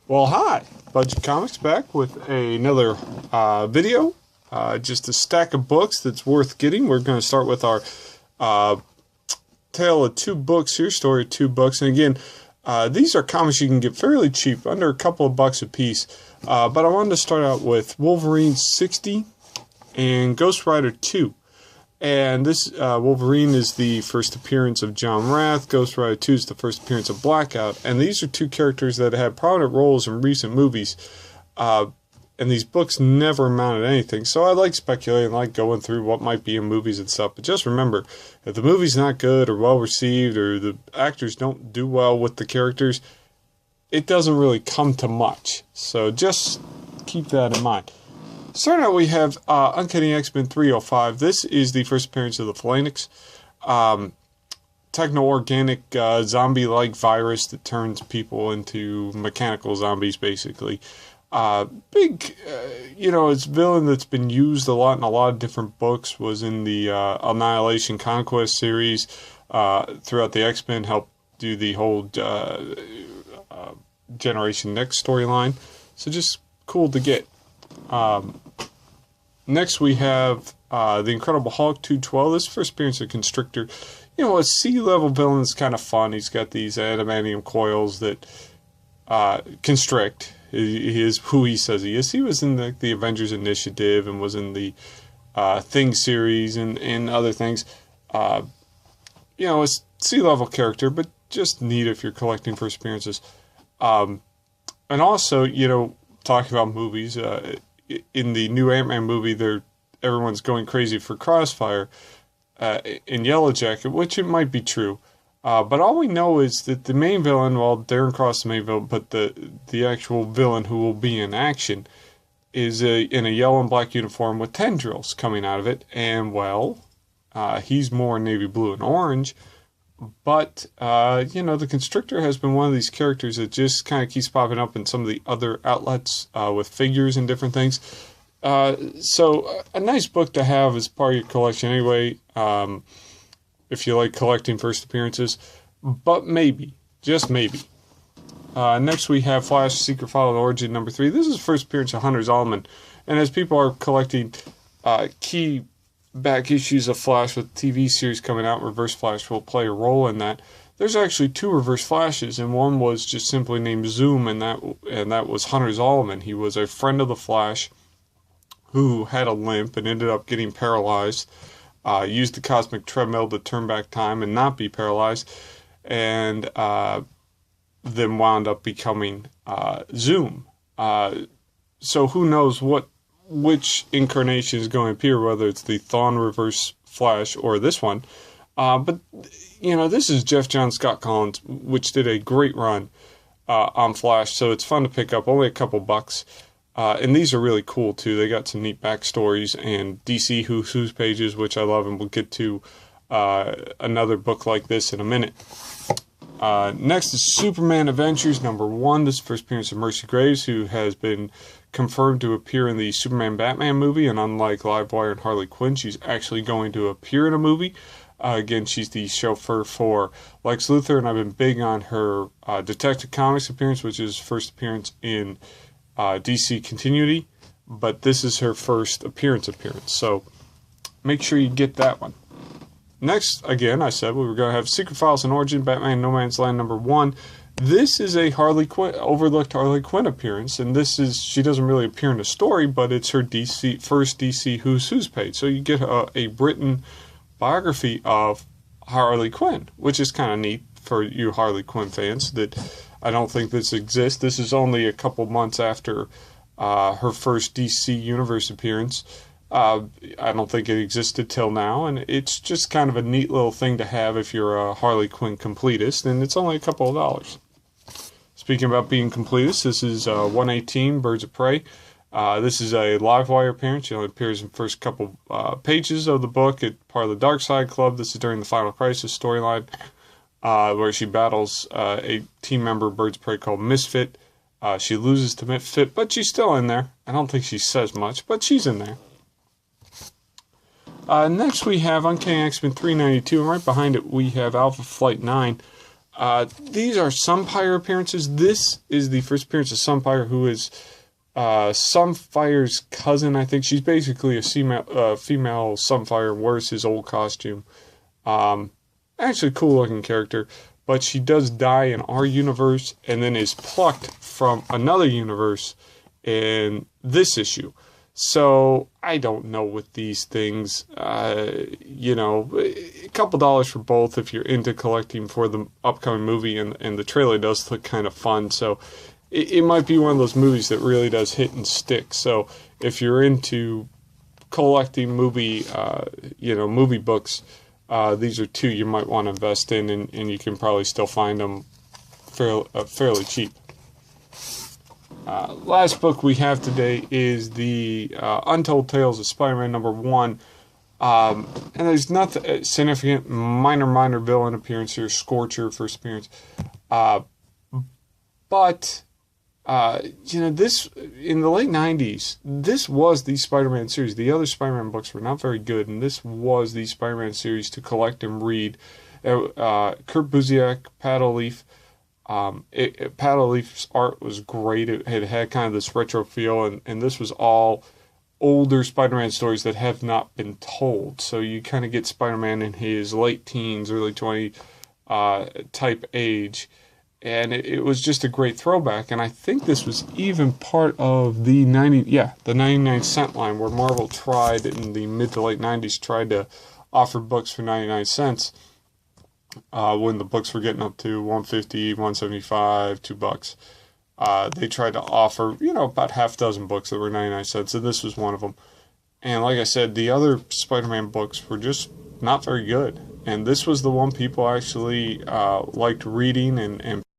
Well, hi, Budget Comics back with another video. Just a stack of books that's worth getting. We're going to start with our tale of two books here, story of two books. And again, these are comics you can get fairly cheap, under a couple of bucks a piece. But I wanted to start out with Wolverine 60 and Ghost Rider 2. And this Wolverine is the first appearance of John Rath. Ghost Rider 2 is the first appearance of Blackout. And these are two characters that had prominent roles in recent movies. And these books never amounted to anything. So I like speculating, I like going through what might be in movies and stuff. But just remember, if the movie's not good or well received or the actors don't do well with the characters, it doesn't really come to much. So just keep that in mind. Starting out, we have Uncanny X-Men 305. This is the first appearance of the Phalanx. Techno-organic zombie-like virus that turns people into mechanical zombies, basically. It's a villain that's been used a lot in a lot of different books. Was in the Annihilation Conquest series. Throughout the X-Men, helped do the whole Generation Next storyline. So just cool to get. Next we have the Incredible Hulk 212. This is the first appearance of Constrictor. A sea-level villain is kind of fun. He's got these adamantium coils that constrict. He is who he says he is. He was in the Avengers Initiative and was in the Thing series and other things. A sea-level character, but just neat if you're collecting first appearances. And also, talking about movies, in the new Ant-Man movie, everyone's going crazy for Crossfire in Yellow Jacket, which it might be true. But all we know is that the main villain, well, Darren Cross is the main villain, but the actual villain who will be in action is in a yellow and black uniform with tendrils coming out of it. And, he's more navy blue and orange. But, the Constrictor has been one of these characters that just kind of keeps popping up in some of the other outlets with figures and different things. So a nice book to have as part of your collection anyway, if you like collecting first appearances. But maybe, just maybe. Next we have Flash Secret File of Origin number 3. This is the first appearance of Hunter Zolomon. And as people are collecting key back issues of Flash with TV series coming out, Reverse Flash will play a role in that. There's actually 2 Reverse Flashes, and one was just simply named Zoom, and that was Hunter Zolomon. He was a friend of the Flash who had a limp and ended up getting paralyzed. Used the cosmic treadmill to turn back time and not be paralyzed, and then wound up becoming Zoom. So who knows which incarnation is going to appear, whether it's the Thawne Reverse Flash or this one. But this is Jeff John Scott Collins, which did a great run on Flash, so it's fun to pick up, only a couple bucks. And these are really cool, too. They got some neat backstories and DC Who's pages, which I love, and we'll get to another book like this in a minute. Next is Superman Adventures number 1. This is the first appearance of Mercy Graves, who has been confirmed to appear in the Superman Batman movie, and unlike live Wire and Harley Quinn, she's actually going to appear in a movie. Again, she's the chauffeur for Lex Luthor, and I've been big on her Detective Comics appearance, which is first appearance in DC Continuity, but this is her first appearance, so make sure you get that one. Next, again, I said we were going to have Secret Files and Origin, Batman No Man's Land number 1. This is a overlooked Harley Quinn appearance, and she doesn't really appear in the story, but it's her first DC Who's page. So you get a written biography of Harley Quinn, which is kind of neat for you Harley Quinn fans. That I don't think this exists. This is only a couple months after her first DC Universe appearance. I don't think it existed till now, and it's just kind of a neat little thing to have if you're a Harley Quinn completist, and it's only a couple of dollars. Speaking about being completist, this is 118, Birds of Prey. This is a live wire appearance. She only appears in the first couple pages of the book. It's part of the Dark Side Club. This is during the Final Crisis storyline, where she battles a team member of Birds of Prey called Misfit. She loses to Misfit, but she's still in there. I don't think she says much, but she's in there. Next we have Uncanny X-Men 392, and right behind it we have Alpha Flight 9. These are Sunfire appearances. This is the first appearance of Sunfire, who is Sunfire's cousin, I think. She's basically a female Sunfire, wears his old costume. Actually, cool looking character. But she does die in our universe and then is plucked from another universe in this issue. So, I don't know with these things. You know, a couple dollars for both if you're into collecting for the upcoming movie, and the trailer does look kind of fun. So, it might be one of those movies that really does hit and stick. So, if you're into collecting movie books, these are two you might want to invest in, and you can probably still find them fairly cheap. Last book we have today is the Untold Tales of Spider-Man #1. And there's nothing significant, minor villain appearance here. Scorcher, first appearance. But this, in the late 90s, this was the Spider-Man series. The other Spider-Man books were not very good, and this was the Spider-Man series to collect and read. Kurt Busiek, Paddle Leaf. Paddle Leaf's art was great. It had kind of this retro feel, and this was all older Spider-Man stories that have not been told. So you kind of get Spider-Man in his late teens, early 20 type age. And it was just a great throwback. And I think this was even part of the 99-cent line, where Marvel tried in the mid to late 90s, tried to offer books for 99 cents. When the books were getting up to $1.50, $1.75, $2. They tried to offer, about half a dozen books that were 99 cents, and this was one of them. And like I said, the other Spider-Man books were just not very good. And this was the one people actually liked reading and